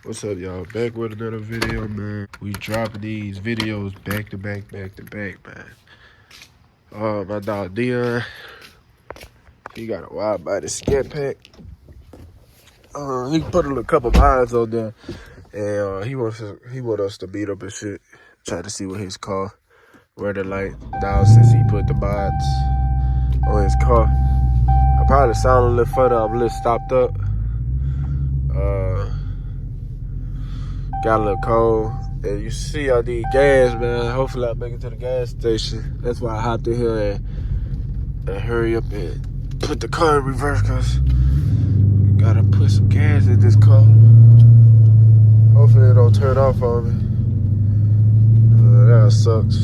What's up, y'all? Back with another video, man. We dropping these videos back to back, man. My dog Dion, he got a wide body Scatpack. He put a couple miles on there, and he want us to beat up and shit. Try to see what his car, where the light down since he put the mods on his car. I probably sound a little further. I'm a little stopped up. Got a little cold. And you see I need gas, man. Hopefully I make it to the gas station. That's why I hopped in here and hurry up and put the car in reverse, cause we gotta put some gas in this car. Hopefully it don't turn off on me. That sucks.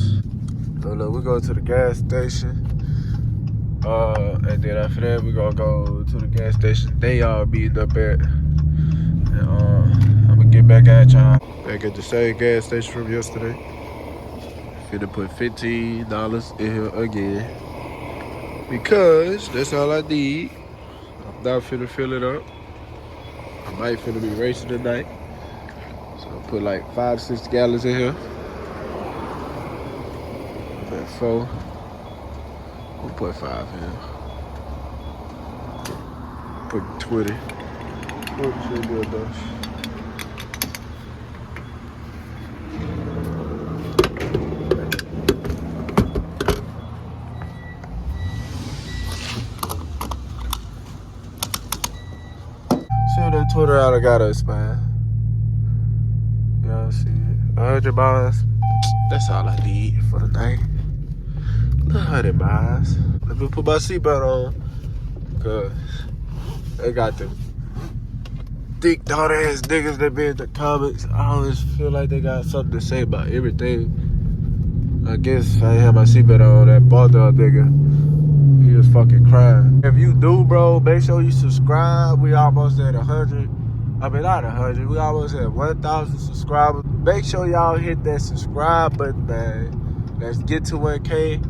So look, we go to the gas station. And then after that we gonna go to the gas station they all meeting up at. And I'm gonna get back at y'all. Back at the same gas station from yesterday. Finna put $15 in here again. Because that's all I need. I'm not finna fill it up. I might finna be racing tonight. So I'll put like 5-6 gallons in here. At 4. We'll put 5 in. Put 20. What should be enough? See what that Twitter out got us, man. Y'all see it? 100 miles. That's all I need for the night. 100 miles. Let me put my seatbelt on. Cause they got them thick dog ass niggas that be in the comments. I always feel like they got something to say about everything. I guess I ain't have my seatbelt on. That bother nigga, he was fucking crying. If you do, bro, make sure you subscribe. We almost at 100. I mean, not 100. We almost at 1,000 subscribers. Make sure y'all hit that subscribe button, man. Let's get to 1K.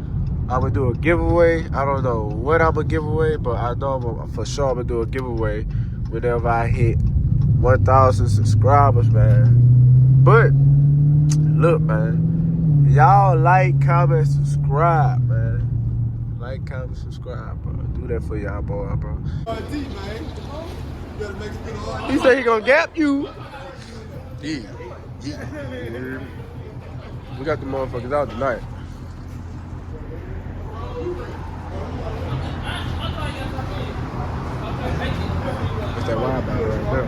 I'm gonna do a giveaway. I don't know what I'm gonna give away, but I know for sure I'm gonna do a giveaway whenever I hit 1,000 subscribers, man. But look, man, y'all like, comment, subscribe, man. Like, comment, subscribe, bro. Do that for y'all, boy, bro. He said he gonna gap you. Yeah. We got the motherfuckers out tonight. That's that wide body right there.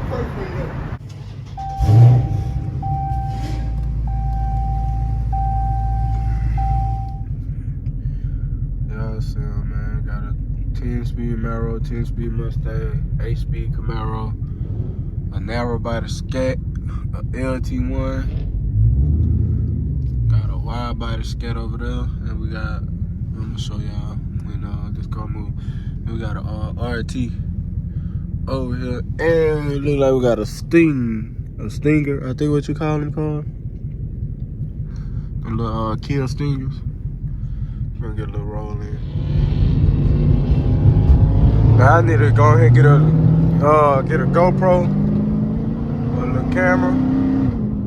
Y'all see him, man. Got a 10-speed Camaro, 10-speed Mustang, 8-speed Camaro, a narrow body Scat, a LT1. Got a wide body Scat over there, and we got, I'm gonna show y'all when this car move. And we got a RT over here, and it look like we got a Stinger, I think what you call them called. The little Kia Stingers. Gonna get a little roll in. Now I need to go ahead and get a GoPro, a little camera,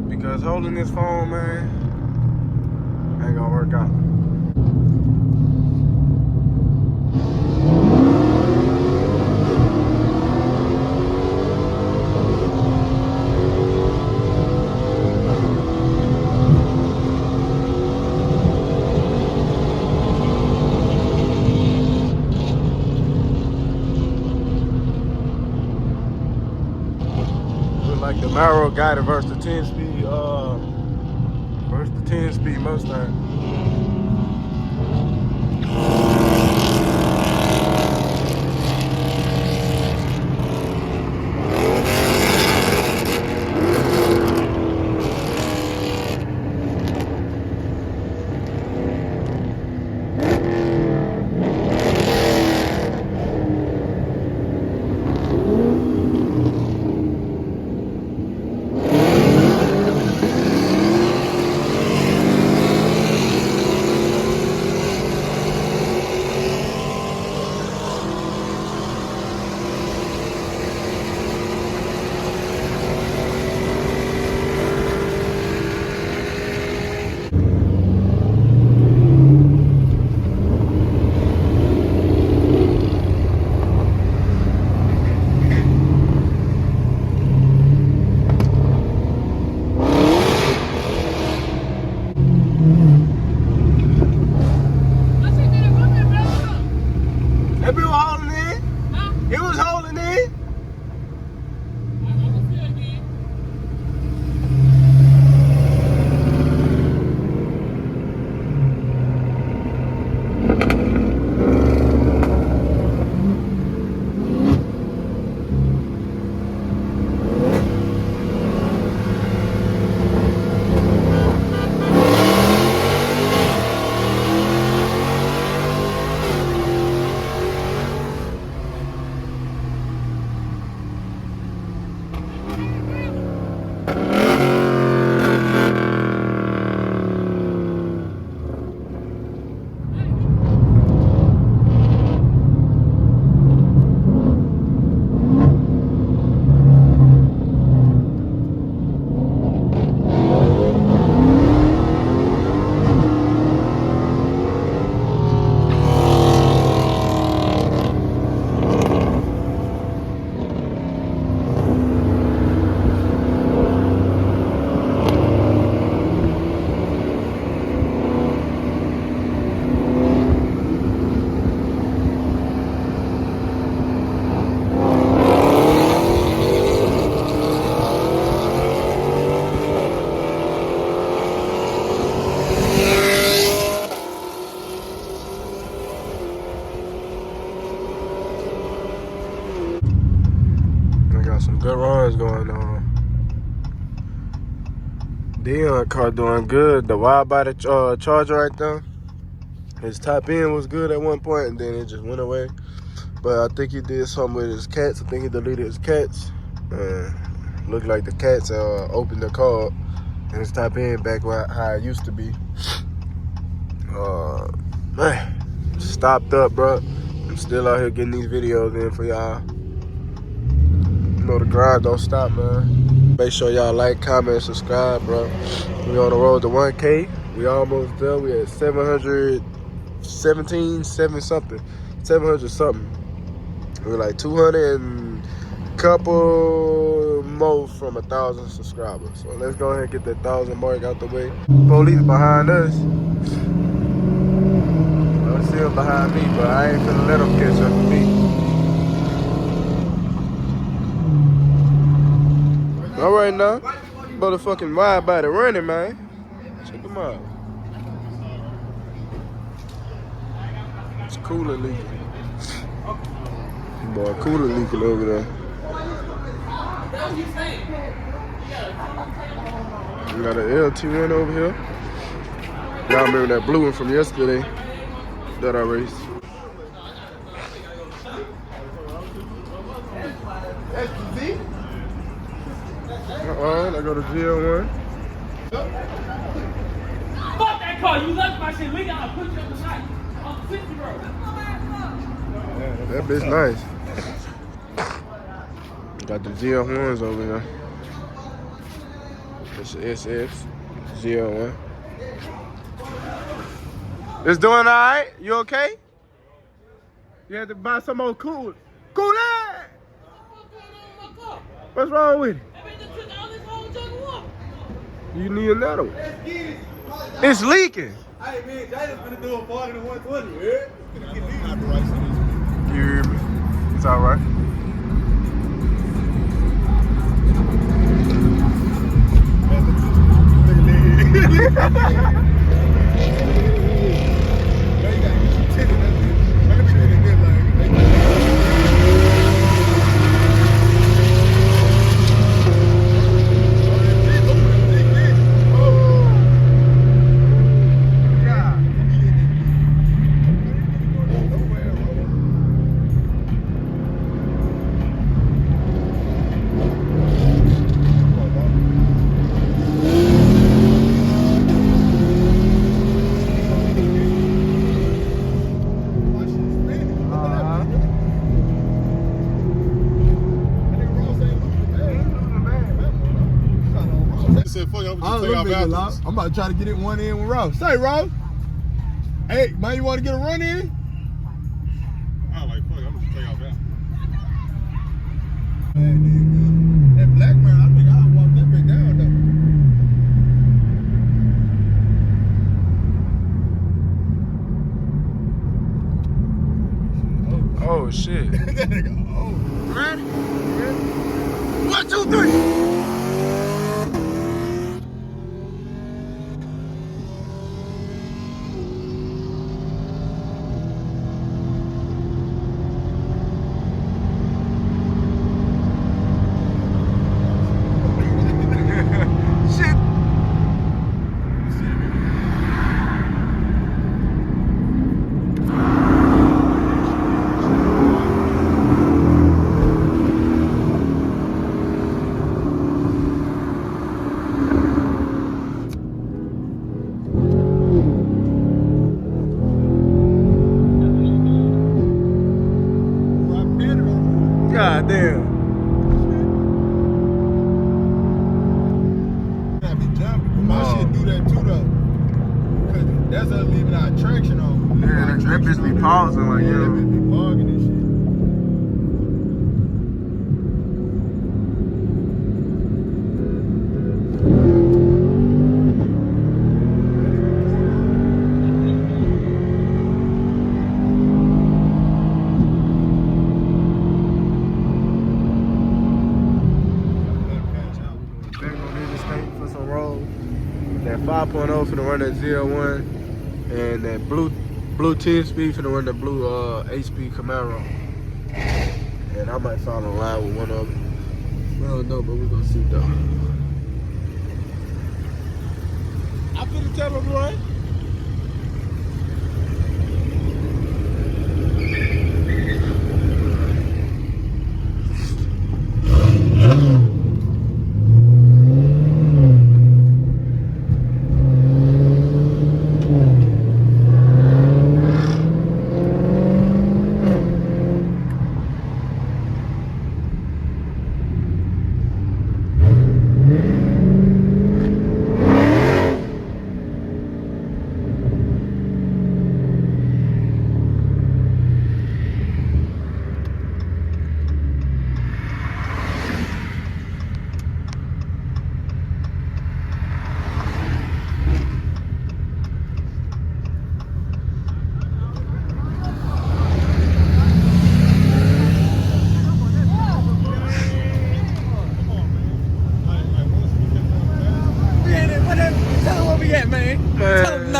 because holding this phone, man, ain't gonna work out. Like the Camaro got it versus the 10-speed Mustang. Got some good runs going on. Dion car doing good. The wide body charger right there. His top end was good at one point, and then it just went away. But I think he did something with his cats. I think he deleted his cats. Looked like the cats opened the car up, and his top end back how it used to be. Man, stopped up, bro. I'm still out here getting these videos in for y'all. You know the grind don't stop, man. Make sure y'all like, comment, subscribe, bro. We on the road to 1K. We almost there. We at 717, 700 something. We're like 200 and couple more from 1,000 subscribers. So let's go ahead and get that 1,000 mark out the way. Police behind us. I see him behind me, but I ain't finna let him catch up with me. All right now, motherfucking wide body running, man. Check him out. It's cooler leaking. Boy, cooler leaking over there. We got an LT1 over here. Y'all remember that blue one from yesterday that I raced? I go to GL1. Fuck that car, you left my shit leaking, I'll put you up tonight. I'm 50, bro. That bitch nice. Got the GL1s over here. It's the SF, GL1. It's doing all right? You okay? You had to buy some more cool. Cooler! What's wrong with it? You need another one. It's leaking. Hey man, that is gonna do a 40 to 120, yeah? You hear me? It's all right. I'm about to try to get it one in with Ross. Say, Ross. Hey, man, you want to get a run in? I like fuck. I'm just take off that. That black man, I think I'll walk that bitch down Oh shit. That nigga, oh. Ready? 1, 2, 3. God damn. I be jumping. My shit do that too though. Cause that's us leaving our traction on. Yeah, that bitch be pausing like, yeah, yo. that bitch be bugging and shit. Back on Interstate for some rolls. That 5.0 for the run that ZL1, and that blue 10 speed for the run that blue 8-speed Camaro. And I might fall in line with one of them. We don't know, but we're gonna see though. I put the tell him, boy.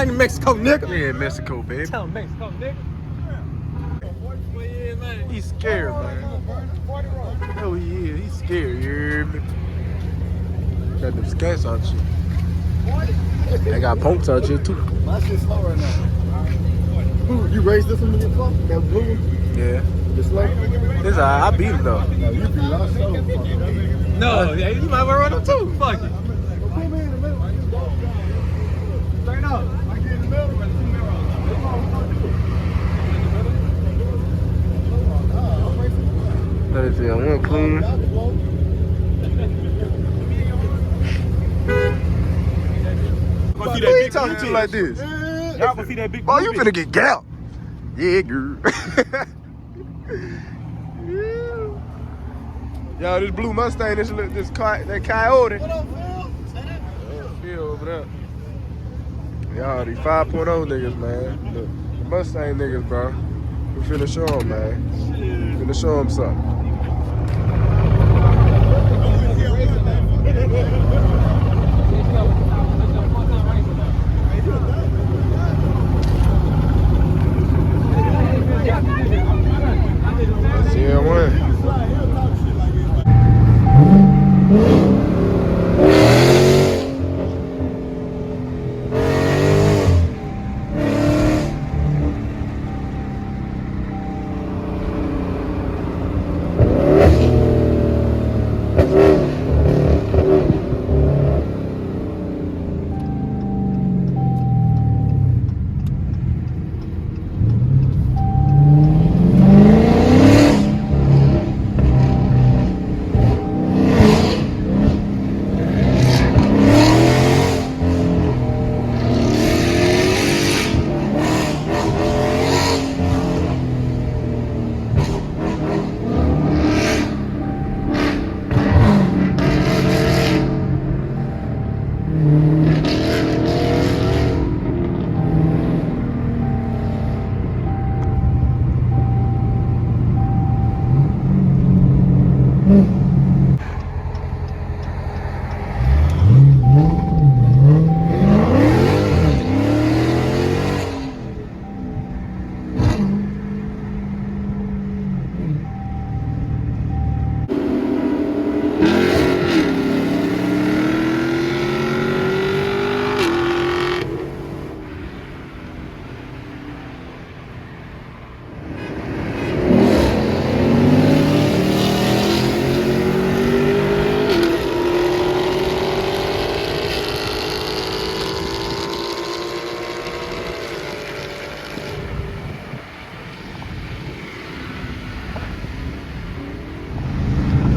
In Mexico, nigga. We in Mexico, baby. Tell him Mexico, nigga. Yeah, man. He's scared, man. Oh, he is. He's scared. You hear me? Got them scats out you. They got punks out you too. My shit's slow right now. Who, you raised this one in your car? That blue one? Yeah. It's slow? This I beat him though. No, you beat us slow. No, yeah, you might want to run him too. Fuck it. Put me in the middle. Straight up. I get in the middle. Let me see. I want clean. Who you talking to like this? Y'all gonna see that big Oh, you finna get gout. Yeah, girl. Yo, this blue Mustang, this that coyote. What up, Phil? Phil over there. Y'all, these 5.0 niggas, man. The Mustang niggas, bro. We finna show them, man. Finna show them something. Let's see it win.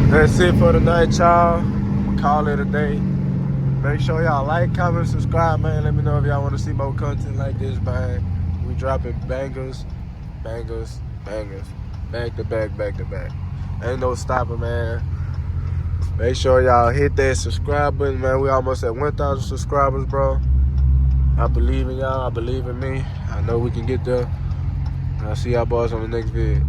That's it for tonight, y'all. Call it a day. Make sure y'all like, comment, subscribe, man. Let me know if y'all want to see more content like this, man. We dropping bangers, bangers, bangers. Back to back, back to back. Ain't no stopping, man. Make sure y'all hit that subscribe button, man. We almost at 1,000 subscribers, bro. I believe in y'all. I believe in me. I know we can get there. I'll see y'all boys on the next vid.